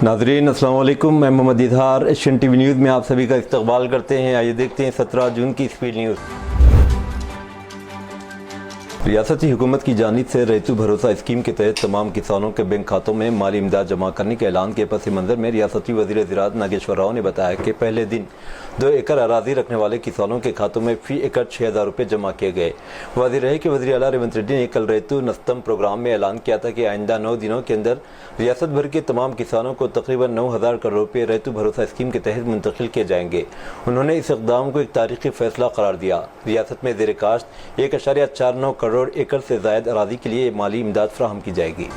नाज़रीन अस्सलाम वालेकुम, मैं Mohammad Izhar Asian TV news में आप सभी का इस्तकबाल करते हैं। आइए देखते हैं 17 जून की स्पीड न्यूज़। रियासती हुकूमत की जानिब से रैयतू भरोसा स्कीम के तहत तमाम किसानों के बैंक खातों में माली इमदाद जमा करने के ऐलान के पस मंज़र में रियासती वज़ीर ज़राअत नागेश्वर राव ने बताया कि पहले दिन 2 एकड़ अराज़ी रखने वाले किसानों के खातों में फ़ी एकड़ 6,000 रुपये जमा किए गए। वाज़ेह रहे कि वज़ीर आला रेवंत रेड्डी ने कल रैयतू नस्तम प्रोग्राम में ऐलान किया था कि आइंदा 9 दिनों के अंदर रियासत भर के तमाम किसानों को तकरीबन 9,000 करोड़ रुपये रैयतू भरोसा स्कीम के तहत मुंतकिल किए जाएंगे। उन्होंने इस इक़दाम को एक तारीख़ी फ़ैसला करार दिया। रियासत में ज़ेर काश्त 1.49 करोड़ एकड़ से ज़ायद अराज़ी के लिए माली इमदाद फराहम की जाएगी।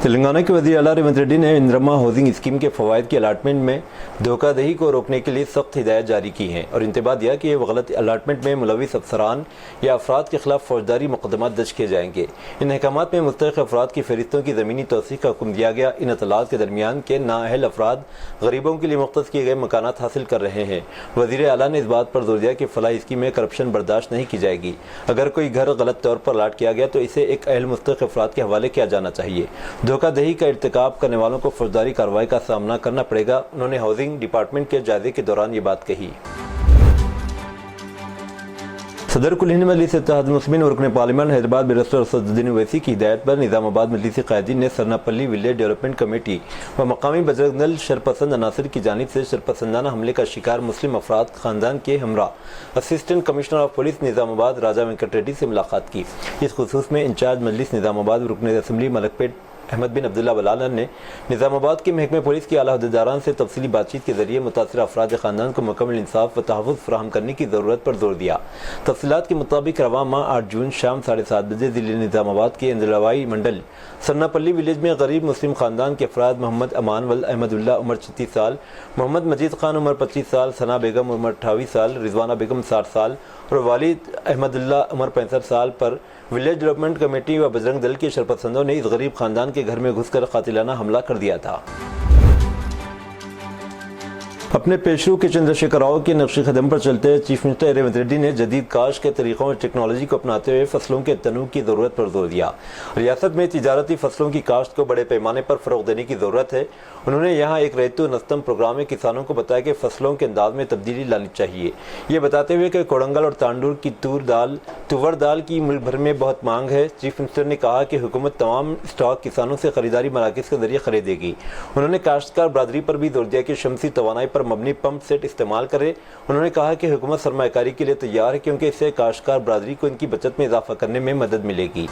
तेलंगाना के वज़ीर आला रेवंत रेड्डी ने इंदिरा हाउसिंग स्कीम के फ़वाइद की अलाटमेंट में धोखाधड़ी को रोकने के लिए सख्त हिदायत जारी की हैं और इंतबाह दिया कि गलत अलाटमेंट में मुलविस अफसरान या अफराद के खिलाफ फौजदारी मुकदमा दर्ज किए जाएंगे। इन अहकामात में मुस्तहिक़ अफराद की फ़हरिस्तों की ज़मीनी तौसीक़ का हुक्म दिया गया। इन अतलात के दरमियान के नाअहल अफराद गरीबों के लिए मुख्तस किए गए मकानात हासिल कर रहे हैं। वज़ीर आला ने इस बात पर जोर दिया कि फ़लाह स्कीम में करप्शन बर्दाश्त नहीं की जाएगी। अगर कोई घर गलत तौर पर अलाट किया गया तो इसे एक अहल मुस्तहिक़ अफराद के हवाले किया जाना चाहिए। धोखाधड़ी का इर्तिकाब करने वालों को फौजदारी कार्रवाई का सामना करना पड़ेगा। उन्होंने हाउसिंग डिपार्टमेंट के जायजे के दौरान ये बात कही। सदर कुल हिंद मजलिस इत्तेहाद मुस्लिमीन और रुकन पार्लियामेंट हैदराबाद बैरिस्टर असदुद्दीन ओवैसी की हिदायत पर निज़ामाबाद मजलिसी क़ायदीन ने सरनापल्ली विलेज डेवलपमेंट कमेटी व मकामी बजरंग दल शरपसंद अनासर की जानिब से शरपसंदाना हमले का शिकार मुस्लिम अफराद ख़ानदान के हमरा assistant commissioner of police Nizamabad Raja Venkat Reddy से मुलाकात की। इस खुसूस में इंचार्ज मजलिस निज़ामाबाद रुकन असम्बली मलकपेट अहमद बिन अब्दुल्ला बलालन ने निज़ामाबाद के महकमे पुलिस के आला अहदेदारान से तफसीली बातचीत के जरिए मुतासिर अफराद ख़ानदान को मुकम्मल इंसाफ व तहफ़्फ़ुज़ फराहम करने की ज़रूरत पर जोर दिया। तफसीलात के मुताबिक रवां माह 8 जून शाम 7:30 बजे ज़िले निज़ामाबाद के इंदलवाई मंडल सरनापल्ली विलेज में गरीब मुस्लिम ख़ानदान के अफराद मोहम्मद अमानवल अहमदुल्ला उम्र 36 साल, मोहम्मद मजीद खान उम्र 25 साल, सना बेगम उम्र 28 साल, रिजवाना बेगम 60 साल और वालिद अहमदुल्ला उम्र 65 साल पर विलेज डेवलपमेंट कमेटी व बजरंग दल के शरपसंदों ने इस गरीब खानदान के घर में घुसकर कातिलाना हमला कर दिया था। अपने पेशरू के चंद्रशेखर राव के नक्श कदम पर चलते चीफ मिनिस्टर रेवंत रेड्डी ने जदीद काश के तरीक़ों और टेक्नोलॉजी को अपनाते हुए फसलों के तनूँ की ज़रूरत पर जोर दिया। रियासत में तिजारती फसलों की काश्त को बड़े पैमाने पर फ़रोग़ देने की ज़रूरत है। उन्होंने यहाँ एक रैयतू नस्तम प्रोग्राम में किसानों को बताया कि फसलों के अंदाज में तब्दीली लानी चाहिए। ये बताते हुए कि कोड़ंगल और तांडूर की तुवर दाल की मुल्क भर में बहुत मांग है। चीफ मिनिस्टर ने कहा कि हुकूमत तमाम स्टॉक किसानों से ख़रीदारी मराकज़ के ज़रिए ख़रीदेगी। उन्होंने काश्तकार बरादरी पर भी जोर दिया कि शमसी तवानाई पर मबनी पंप सेट इस्तेमाल करे। उन्होंने कहा कि हुकूमत सरमायाकारी के लिए तैयार है क्योंकि इससे काश्तकार बरादरी को इनकी बचत में इजाफा करने में मदद मिलेगी।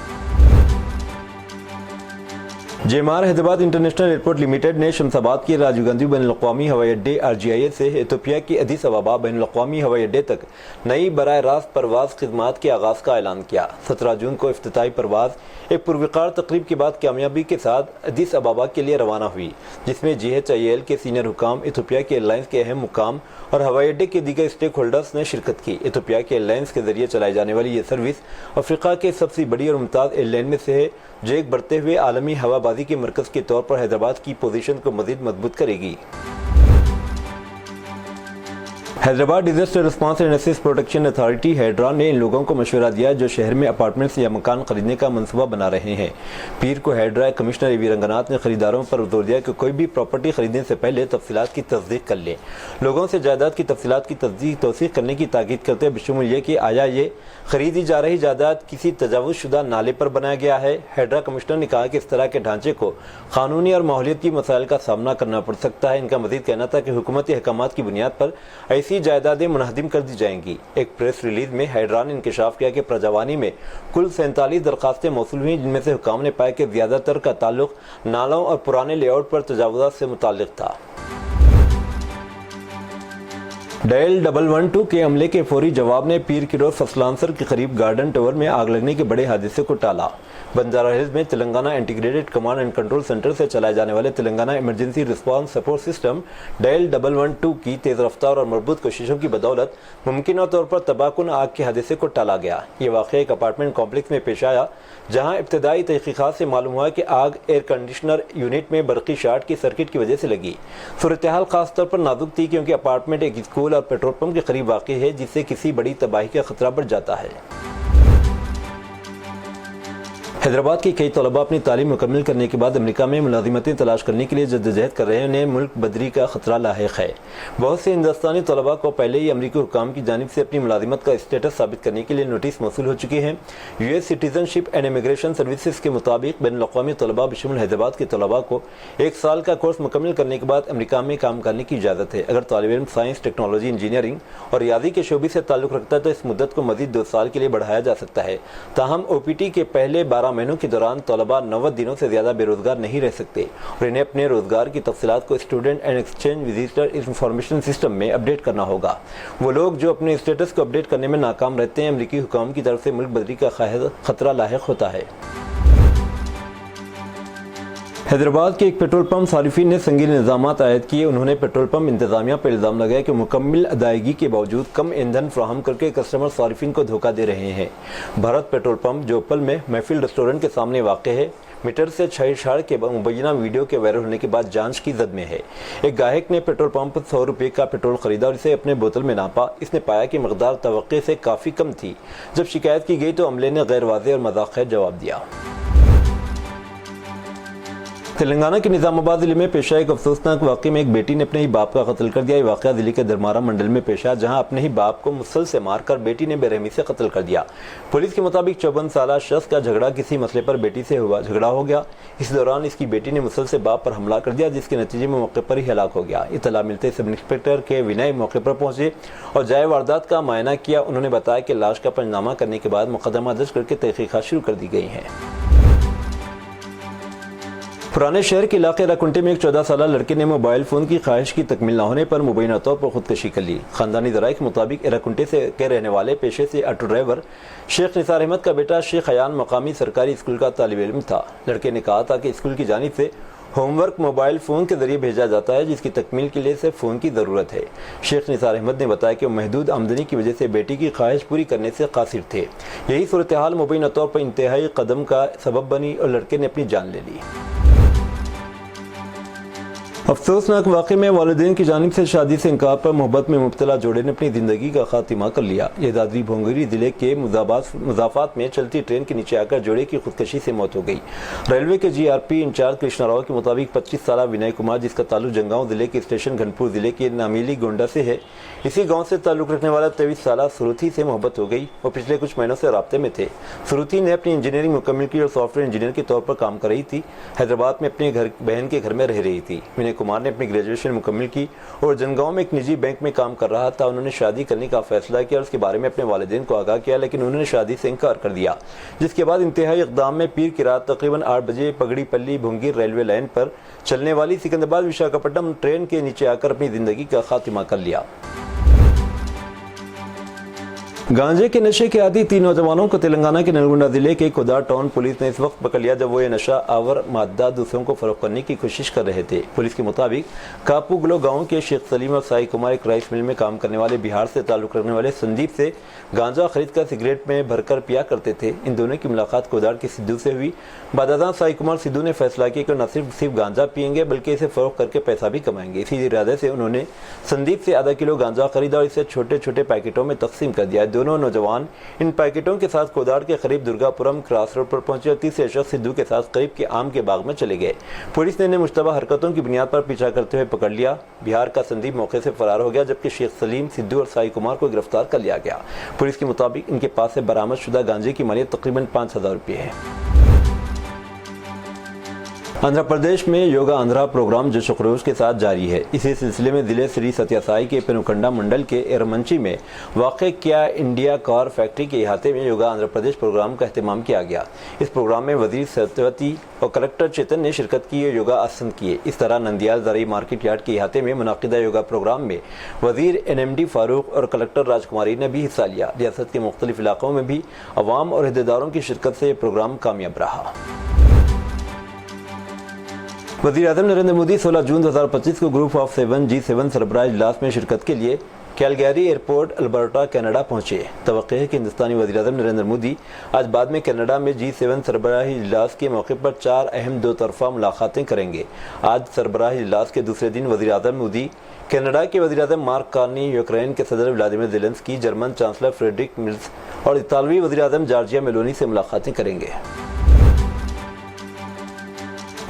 जेएमआर हैदराबाद इंटरनेशनल एयरपोर्ट लिमिटेड ने शमशाबाद के राजीव गांधी बैनुल-अक़वामी हवाई अड्डे RGIA से इथियोपिया की अदीस अबाबा बैनुल-अक़वामी हवाई अड्डे तक नई बराह रास्त परवाज़ खिदमात के आगाज़ का ऐलान किया। 17 जून को इफ्तिताई परवाज़ एक पुरवकार तकरीब के बाद कामयाबी के साथ अदीस अबाबा के लिए रवाना हुई, जिसमें GHIL के सीनियर हुकाम, इथियोपिया के एयरलाइंस के अहम मुकाम और हवाई अड्डे के दीगर स्टेक होल्डर्स ने शिरकत की। इथियोपिया के एयरलाइंस के जरिए चलाई जाने वाली ये सर्विस अफ्रीका के सबसे बड़ी और मुमताज़ एयरलाइन में से है, जो एक बढ़ते हुए आलमी हवाबाजी के मरकज़ के तौर पर हैदराबाद की पोजीशन को मज़ीद मजबूत करेगी। हैदराबाद डिजास्टर रिस्पांस एंड एसेस प्रोटेक्शन अथॉरिटी हैदरा ने इन लोगों को मशवरा दिया जो शहर में अपार्टमेंट्स या मकान खरीदने का मंसूबा बना रहे हैं। पीर को हैदरा कमिश्नर AV रंगनाथ ने खरीदारों पर जोर दिया कि कोई भी प्रॉपर्टी खरीदने से पहले तफसीलात की तस्दीक कर लें। लोगों से जायदाद की तफसीलात की तौसीक करने की ताकीद करते हुए बशमूल ये कि आया ये खरीदी जा रही जायदाद किसी तजावुज़शुदा नाले पर बनाया गया है। हैदरा कमिश्नर ने कहा कि इस तरह के ढांचे को कानूनी और माहौलियती मसाइल का सामना करना पड़ सकता है। इनका मजीद कहना था कि हुकूमती अहकामात की बुनियाद पर ऐसी जायदादें मुनहदिम कर दी जाएंगी। एक प्रेस रिलीज में हैदरा ने इंकशाफ किया कि प्रजावानी में कुल 47 दरखास्तें मौसूल हुई, जिनमें से हुकाम ने पाया कि ज़्यादातर का ताल्लुक नालों और पुराने लेआउट पर तजावुज़ात से मुताल्लिक था। डायल 112 के हमले के फौरी जवाब ने पीर की रोज फसलांसर के करीब गार्डन टावर में आग लगने के बड़े हादसे को टाला। बंजारा हिल्स में Telangana integrated command and control centre से चलाए जाने वाले Telangana emergency response support system dial 112 की तेज रफ्तार और मजबूत कोशिशों की बदौलत मुमकिन तौर पर तबाहकुन आग के हादसे को टाला गया। ये वाक़या एक अपार्टमेंट कॉम्प्लेक्स में पेश आया, जहां इब्तदाई तहकीकात से मालूम हुआ कि आग एयर कंडीशनर यूनिट में बरक़ी शार्ट की सर्किट की वजह से लगी। सूरत हाल खास तौर पर नाजुक थी क्योंकि अपार्टमेंट एक स्कूल और पेट्रोल पंप के करीब वाक़ई है, जिससे किसी बड़ी तबाही का खतरा बढ़ जाता है। حیدرآباد کے کئی طلباء اپنی تعلیم مکمل کرنے کے بعد امریکہ میں ملازمتیں تلاش کرنے کے لیے جدوجہد کر رہے ہیں، انہیں ملک بدری کا خطرہ لاحق ہے۔ بہت سے ہندوستانی طلباء کو پہلے ہی امریکی حکام کی جانب سے اپنی ملازمت کا اسٹیٹس ثابت کرنے کے لیے نوٹس موصول ہو چکے ہیں۔ U S citizen ship and immigration services کے مطابق بین الاقوامی طلباء بشمول حیدرآباد کے طلباء کو 1 سال کا کورس مکمل کرنے کے بعد امریکہ میں کام کرنے کی اجازت ہے۔ اگر طالب علم سائنس، ٹیکنالوجی، انجینئرنگ اور ریاضی کے شعبے سے تعلق رکھتا ہے تو اس مدت کو مزید 2 سال کے لیے بڑھایا جا سکتا ہے۔ تاہم او پی ٹی کے پہلے 12 مہینوں کے دوران طلباء 90 دنوں سے زیادہ بے روزگار نہیں رہ سکتے اور انہیں اپنے روزگار کی تفصیلات کو student and exchange visitor information system میں اپڈیٹ کرنا ہوگا۔ وہ لوگ جو اپنے اسٹیٹس کو اپڈیٹ کرنے میں ناکام رہتے ہیں، امریکی حکام کی طرف سے ملک بدری کا خطرہ لاحق ہوتا ہے۔ حیدرآباد کے ایک پیٹرول پمپ صارفین نے سنگین الزامات عائد کیے۔ انہوں نے پیٹرول پمپ انتظامیہ پر الزام لگایا کہ مکمل ادائیگی کے باوجود کم ایندھن فراہم کر کے کسٹمر صارفین کو دھوکہ دے رہے ہیں۔ بھارت پیٹرول پمپ جوپل میں محفل ریسٹورنٹ کے سامنے واقع ہے۔ میٹر سے چھیڑ چھاڑ کے مبینہ ویڈیو کے وائرل ہونے کے بعد جانچ کی زد میں ہے۔ ایک گاہک نے پیٹرول پمپ پر 100 روپے کا پیٹرول خریدا اور اسے اپنے بوتل میں ناپا۔ اس نے پایا کہ مقدار توقع سے کافی کم تھی۔ جب شکایت کی گئی تو عملے نے غیر واضح اور مذاق خیر جواب دیا۔ تلنگانہ کے نظام آباد ضلع میں پیش آئے ایک افسوسناک واقعے میں ایک بیٹی نے اپنے ہی باپ کا قتل کر دیا۔ یہ واقعہ ضلع کے درمارا منڈل میں پیش آیا، جہاں اپنے ہی باپ کو مسل سے مار کر بیٹی نے بے رحمی سے قتل کر دیا۔ پولیس کے مطابق 54 سالہ شخص کا جھگڑا کسی مسئلے پر بیٹی سے جھگڑا ہو گیا۔ اس دوران اس کی بیٹی نے مسل سے باپ پر حملہ کر دیا، جس کے نتیجے میں موقع پر ہی ہلاک ہو گیا۔ اطلاع ملتے سب انسپکٹر کے ونائے موقع پر پہنچے اور جائے واردات کا معائنہ کیا۔ انہوں نے بتایا کہ لاش کا پنجنامہ کرنے کے بعد مقدمہ درج کر کے تحقیقات شروع کر دی گئی ہیں۔ پرانے شہر کے علاقے راکنٹے میں ایک 14 سالہ لڑکے نے موبائل فون کی خواہش کی تکمیل نہ ہونے پر مبینہ طور پر خودکشی کر لی۔ خاندانی ذرائع کے مطابق راکنٹے کے رہنے والے پیشے سے آٹو ڈرائیور شیخ نثار احمد کا بیٹا شیخ ایان مقامی سرکاری اسکول کا طالب علم تھا۔ لڑکے نے کہا تھا کہ اسکول کی جانب سے ہوم ورک موبائل فون کے ذریعے بھیجا جاتا ہے، جس کی تکمیل کے لیے صرف فون کی ضرورت ہے۔ شیخ نثار احمد نے بتایا کہ وہ محدود آمدنی کی وجہ سے بیٹی کی خواہش پوری کرنے سے قاصر تھے۔ یہی صورتحال مبینہ طور پر انتہائی قدم کا سبب بنی اور لڑکے نے اپنی جان لے لی۔ افسوسناک واقعے میں والدین کی جانب سے شادی سے انکار پر محبت میں مبتلا جوڑے نے اپنی زندگی کا خاتمہ کر لیا۔ یہ دادری بھونگری ضلع کے مضافات میں چلتی ٹرین کے نیچے آ کر جوڑے کی خودکشی سے موت ہو گئی۔ ریلوے کے G R P incharge Krishna Rao کے مطابق 25 سالہ ونائے کمار، جس کا تعلق جنگاؤں ضلع کے اسٹیشن گھنپور ضلع کے نامیلی گونڈا سے ہے، اسی گاؤں سے تعلق رکھنے والا 23 سالہ سروتھی سے محبت ہو گئی۔ وہ پچھلے کچھ مہینوں سے رابطے میں تھے۔ سروتھی نے اپنی انجینئرنگ مکمل کی اور سافٹ ویئر انجینئر کے طور پر کام کر رہی تھی۔ حیدرآباد میں اپنے بہن کے گھر میں رہ رہی تھی۔ ونائے کمار نے اپنی گریجویشن مکمل کی اور جنگاؤں میں ایک نجی بینک میں کام کر رہا تھا۔ انہوں نے شادی کرنے کا فیصلہ کیا اور اس کے بارے میں اپنے والدین کو آگاہ کیا، لیکن انہوں نے شادی سے انکار کر دیا، جس کے بعد انتہائی اقدام میں پیر کی رات تقریباً 8 بجے پگڑی پلی بھونگیر ریلوے لائن پر چلنے والی سکندرآباد وشاکھاپٹنم ٹرین کے نیچے آ کر اپنی زندگی کا خاتمہ کر لیا۔ گانجے کے نشے کے عادی 3 نوجوانوں کو تلنگانہ کے نلگونڈا ضلع کے کودار ٹاؤن پولیس نے اس وقت پکڑ لیا جب وہ یہ نشہ آور مادہ دوسروں کو فروخت کرنے کی کوشش کر رہے تھے۔ پولیس کے مطابق کاپوگلو گاؤں کے شیخ سلیم اور سائی کمار ایک رائس مل میں کام کرنے والے بہار سے تعلق رکھنے والے سندیپ سے گانجا خرید کر سگریٹ میں بھر کر پیا کرتے تھے۔ ان دونوں کی ملاقات کودار کے سدھو سے ہوئی۔ بعد ازاں سائی کمار سدھو نے فیصلہ کیا کہ نہ صرف گانجا پئیں گے بلکہ اسے فروخت کر کے پیسہ بھی کمائیں گے۔ اسی ارادے سے انہوں نے سندیپ سے آدھا کلو گانجا خریدا اور اسے چھوٹے چھوٹے پیکٹوں میں تقسیم کر دیا۔ دونوں نوجوان ان پیکٹوں کے ساتھ کودار کے قریب درگا پورم کراس روڈ پر پہنچے اور تیسرے شخص سدھو کے ساتھ قریب کے آم کے باغ میں چلے گئے۔ پولیس نے انہیں مشتبہ حرکتوں کی بنیاد پر پیچھا کرتے ہوئے پکڑ لیا۔ بہار کا سندیپ موقع سے فرار ہو گیا، جبکہ شیخ سلیم، سدھو اور سائی کمار کو گرفتار کر لیا گیا۔ پولیس کے مطابق ان کے پاس سے برآمد شدہ گانجے کی مالیت تقریباً 5000 روپے ہے۔ آندھرا پردیش میں یوگا آندھرا پروگرام جوش و خروش کے ساتھ جاری ہے۔ اسی سلسلے میں ضلع سری ستیا سائی کے پینوکنڈا منڈل کے ایرمنچی میں واقع کیا انڈیا کار فیکٹری کے احاطے میں یوگا آندھرا پردیش پروگرام کا اہتمام کیا گیا۔ اس پروگرام میں وزیر ستیوتی اور کلکٹر چیتن نے شرکت کی اور یوگا آسن کیے۔ اس طرح نندیال زرعی مارکیٹ یارڈ کے احاطے میں منعقدہ یوگا پروگرام میں وزیر NMD فاروق اور کلکٹر راج کماری نے بھی حصہ لیا۔ ریاست کے مختلف علاقوں میں بھی عوام اور عہدیداروں کی شرکت سے یہ پروگرام کامیاب رہا۔ وزیر اعظم نریندر مودی 16 جون 2025 کو گروپ آف 7 G7 سربراہ اجلاس میں شرکت کے لیے کیلگیری ایئرپورٹ البرٹا کینیڈا پہنچے۔ توقع ہے کہ ہندوستانی وزیر اعظم نریندر مودی آج بعد میں کینیڈا میں G7 سربراہی اجلاس کے موقع پر 4 اہم 2 طرفہ ملاقاتیں کریں گے۔ آج سربراہی اجلاس کے دوسرے دن وزیر اعظم مودی کینیڈا کے وزیر اعظم مارک کارنی، یوکرین کے صدر Vladimir Zelensky, German chancellor Friedrich Merz اور اطالوی وزیر اعظم جارجیا میلونی سے ملاقاتیں کریں گے۔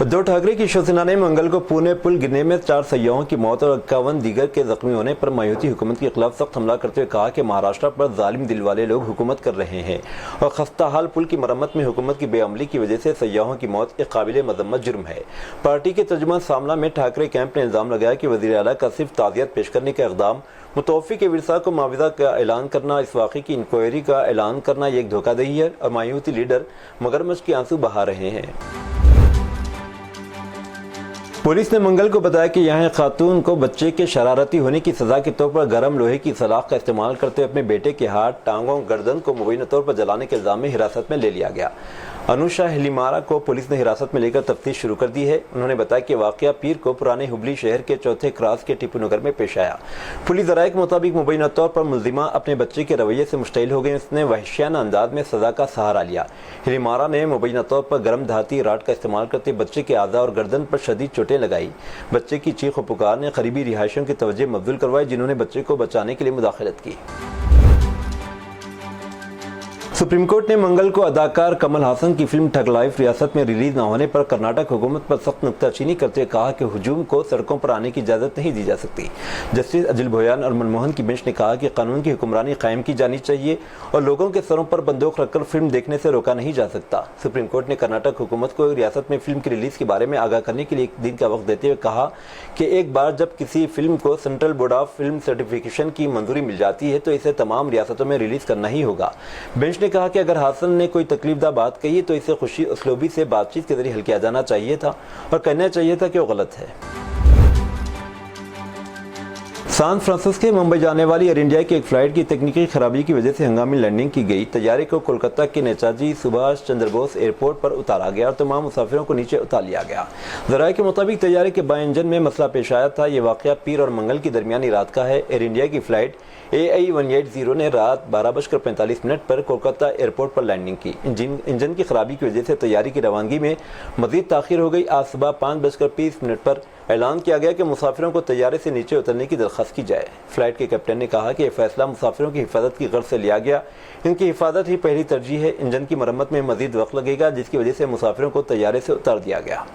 उद्धव ठाकरे की शिवसेना ने मंगल को पुणे पुल गिरने में 4 सैयाहों की मौत और 51 दीगर के जख्मी होने पर मायूती हुकूमत के खिलाफ सख्त हमला करते हुए कहा कि महाराष्ट्र पर जालिम दिल वाले लोग हुकूमत कर रहे हैं और खस्ताहाल पुल की मरम्मत में हुकूमत की बेअमली की वजह से सैयाहों की मौत एक काबिल मजम्मत जुर्म है। पार्टी के तर्जुमान सामना में ठाकरे कैंप ने इल्जाम लगाया कि वज़ीर आला का सिर्फ ताज़ियत पेश करने का इक़दाम, मुतवफ़ी के विरसा को मुआवजा का ऐलान करना, इस वाक़े की इंक्वायरी का ऐलान करना ये एक धोखाधड़ी है और मायूती लीडर मगरमच्छ के आंसू बहा रहे हैं। पुलिस ने मंगल को बताया कि यहाँ खातून को बच्चे के शरारती होने की सजा के तौर पर गर्म लोहे की सलाख का इस्तेमाल करते हुए अपने बेटे के हाथ, टांगों, गर्दन को मुबैना तौर पर जलाने के इल्जाम में हिरासत में ले लिया गया। अनुषा हिलीमारा को पुलिस ने हिरासत में लेकर तफ्तीश शुरू कर दी है। उन्होंने बताया कि वाक़या पीर को पुराने हुबली शहर के चौथे क्रॉस के टीपू नगर में पेश आया। पुलिस ज़राए के मुताबिक मुबैना तौर पर मुल्जिमा अपने बच्चे के रवैये से मुश्तइल हो गई। उसने वहशियाना अंदाज में सज़ा का सहारा लिया। हिलीमारा ने मुबैना तौर पर गर्म धाती राड का इस्तेमाल करते बच्चे के आज़ा और गर्दन पर शदीद चोटें लगाई। बच्चे की चीख और पुकार ने करीबी रिहायशियों की तवज्जो मबज़ूल करवाई, जिन्होंने बच्चे को बचाने के लिए मुदाखलत की। सुप्रीम कोर्ट ने मंगल को अदाकार कमल हासन की फिल्म ठग लाइफ रियासत में रिलीज न होने पर कर्नाटक हुकूमत पर सख्त नुक्ताचीनी करते हुए कहा कि हुजूम को सड़कों पर आने की इजाज़त नहीं दी जा सकती। जस्टिस अजिल भोयान और मनमोहन की बेंच ने कहा कि कानून की हुक्मरानी कायम की जानी चाहिए और लोगों के सरों पर बंदूक रखकर फिल्म देखने से रोका नहीं जा सकता। सुप्रीम कोर्ट ने कर्नाटक हुकूमत को रियासत में फिल्म की रिलीज के बारे में आगाह करने के लिए 1 दिन का वक्त देते हुए कहा कि एक बार जब किसी फिल्म को central board of film certification की मंजूरी मिल जाती है तो इसे तमाम रियासतों में रिलीज करना ही होगा। बेंच ने कहा कि अगर हासन ने कोई तकलीफदा बात कही है तो इसे खुशी उसलूबी से बातचीत के जरिए हल किया जाना चाहिए था और कहना चाहिए था कि वो गलत है। सैन फ्रांसिस्को से मुंबई जाने वाली एयर इंडिया की एक फ्लाइट की तकनीकी खराबी की वजह से हंगामी लैंडिंग की गई। तैयारे को कोलकाता के नेताजी सुभाष चंद्र बोस एयरपोर्ट पर उतारा गया और तमाम मुसाफिरों को नीचे उतार लिया गया। ज़राए के मुताबिक तैयारे के बाएं इंजन में मसला पेश आया था। ये वाक़या पीर और मंगल की दरमियानी रात का है। एयर इंडिया की फ्लाइट AI-180 ने रात 12:45 पर कोलकाता एयरपोर्ट पर लैंडिंग की। इंजन की खराबी की वजह से तैयारी की रवानगी में मजीद ताख़ीर हो गई। आज सुबह 5:20 पर ऐलान किया गया कि मुसाफिरों को तैयारे से नीचे उतरने की दरख्वास्त की जाए। फ्लाइट के कैप्टन ने कहा कि यह फैसला मुसाफिरों की हिफाजत की गर्ज से लिया गया। इनकी हिफाजत ही पहली तरजीह है। इंजन की मरम्मत में मजीद वक्त लगेगा, जिसकी वजह से मुसाफिरों को तैयारे से उतार दिया गया।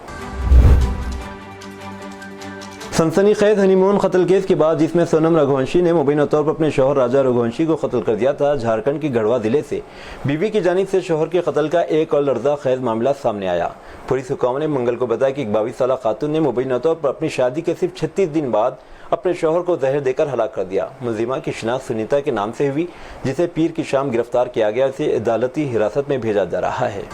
सनसनीखेज हनीमून कत्ल केस के बाद जिसमें सोनम रघुवंशी ने मुबैना तौर पर अपने शौहर राजा रघुवंशी को कत्ल कर दिया था, झारखंड की गढ़वा जिले से बीवी की जानिब से शौहर के कत्ल का एक और लर्जा खेज मामला सामने आया। पुलिस हुकाम ने मंगल को बताया कि एक 22 साला खातून ने मुबैना तौर पर अपनी शादी के सिर्फ 36 दिन बाद अपने शौहर को जहर देकर हलाक कर दिया। मुलजिमा की शिनाख्त सुनीता के नाम से हुई, जिसे पीर की शाम गिरफ्तार किया गया। इसे अदालती हिरासत में भेजा जा रहा है।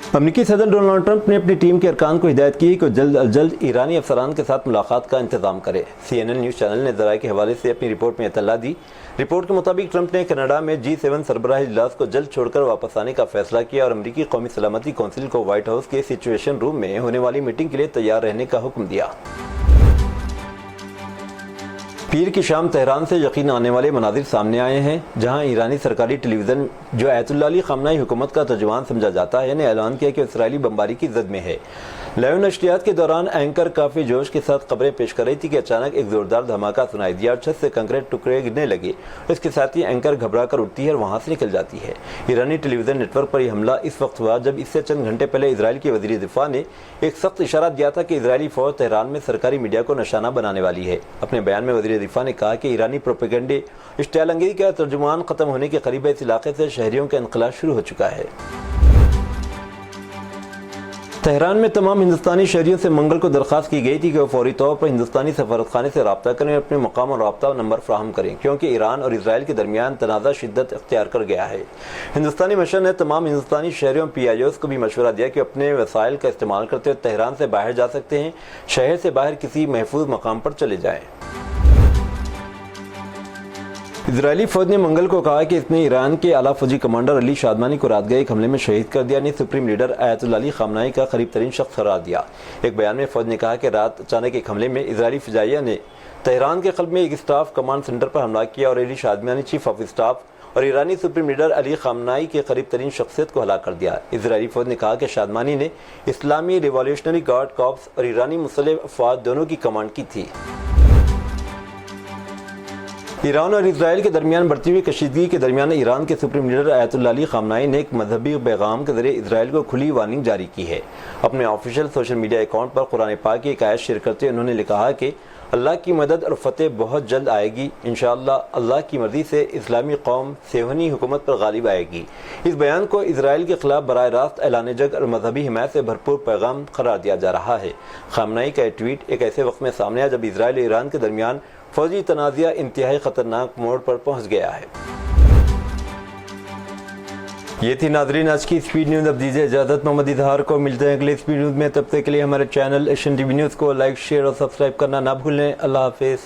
अमेरिकी सदर डोनाल्ड ट्रंप ने अपनी टीम के अरकान को हिदायत की कि जल्द अज जल्द ईरानी अफसरान के साथ मुलाकात का इंतजाम करे। CNN न्यूज़ चैनल ने ज़राए के हवाले से अपनी रिपोर्ट में इत्तला दी। रिपोर्ट के मुताबिक ट्रंप ने कनाडा में G7 सरबराह इजलास को जल्द छोड़कर वापस आने का फैसला किया और अमेरिकी कौमी सलामती कौंसिल को व्हाइट हाउस के सिचुएशन रूम में होने वाली मीटिंग के लिए तैयार रहने का हुक्म दिया। पीर की शाम तेहरान से यकीन आने वाले मनाजिर सामने आए हैं, जहां ईरानी सरकारी टेलीविज़न जो आयतुल्लाह अली ख़ामनेई हुकूमत का तर्जुमान समझा जाता है ने ऐलान किया कि इसराइली बमबारी की जद में है। लाइव नशरियात के दौरान एंकर काफ़ी जोश के साथ खबरें पेश कर रही थी कि अचानक एक ज़ोरदार धमाका सुनाई दिया और छत से कंकरीट टुकड़े गिरने लगे। इसके साथ ही एंकर घबरा कर उठती है और वहाँ से निकल जाती है। ईरानी टेलीविज़न नेटवर्क पर यह हमला इस वक्त हुआ जब इससे चंद घंटे पहले इसराइल के वज़ीर दिफा ने एक सख्त इशारा दिया था कि इसराइली फ़ौज तेहरान में सरकारी मीडिया को निशाना बनाने वाली है। अपने बयान में वज़ीर दिफा ने कहा कि ईरानी प्रोपेगेंडे इश्तियालंगी का तर्जुमान ख़त्म होने के करीब इस इलाके से शहरियों का इनकलाब शुरू हो चुका है। तेहरान में तमाम हिंदुस्तानी शहरियों से मंगल को दरख्वास्त की गई थी कि वो फौरी तौर पर हिंदुस्तानी सफारतखाने से रब्ता करें और अपने मकाम और रब्ता नंबर फ्राहम करें, क्योंकि ईरान और इसराइल के दरमियान तनाज़ा शिद्दत इख्तियार कर गया है। हिंदुस्तानी मिशन ने तमाम हिंदुस्तानी शहरियों PIOs को भी मशवरा दिया कि अपने वसाइल का इस्तेमाल करते हुए तेहरान से बाहर जा सकते हैं, शहर से बाहर किसी महफूज मकाम पर चले जाएँ। इजरायली फौज ने मंगल को कहा कि इसने ईरान के आला फौजी कमांडर अली शादमानी को रात गए एक हमले में शहीद कर दिया। ने सुप्रीम लीडर आयतुल्लाह अली ख़ामनेई का करीब तरीन शख्स करार दिया। एक बयान में फौज ने कहा कि रात अचानक एक हमले में इजरायली फ़िजाइया ने तेहरान के क़ल्ब में एक स्टाफ कमांड सेंटर पर हमला किया और अली शादमानी चीफ ऑफ स्टाफ और ईरानी सुप्रीम लीडर अली ख़ामनेई के करीब तरीन शख्सियत को हलाक कर दिया। इजरायली फौज ने कहा कि शादमानी ने इस्लामी रिवॉल्यूशनरी गार्ड कॉर्प्स और ईरानी मुसल्लह अफ़वाज दोनों की कमांड की थी। ایران اور اسرائیل کے درمیان بڑھتی ہوئی کشیدگی کے درمیان ایران کے سپریم لیڈر آیت اللہ علی خامنائی نے ایک مذہبی پیغام کے ذریعے اسرائیل کو کھلی وارننگ جاری کی ہے۔ اپنے آفیشیل سوشل میڈیا اکاؤنٹ پر قرآن پاک کی ایک آیت شیئر کرتے انہوں نے لکھا کہ اللہ کی مدد اور فتح بہت جلد آئے گی، انشاءاللہ اللہ کی مرضی سے اسلامی قوم صہیونی حکومت پر غالب آئے گی۔ اس بیان کو اسرائیل کے خلاف براہ راست اعلان جنگ اور مذہبی حمایت سے بھرپور پیغام قرار دیا جا رہا ہے۔ خامنائی کا یہ ٹویٹ ایک ایسے وقت میں سامنے آیا جب اسرائیل اور ایران کے درمیان فوجی تنازعہ انتہائی خطرناک موڑ پر پہنچ گیا ہے۔ یہ تھی ناظرین آج کی اسپیڈ نیوز۔ اب دیجیے اجازت، محمد اظہار کو ملتے ہیں اگلے اسپیڈ نیوز میں۔ تب تک کے لیے ہمارے channel Asian T V news کو لائک، شیئر اور سبسکرائب کرنا نہ بھولیں۔ اللہ حافظ۔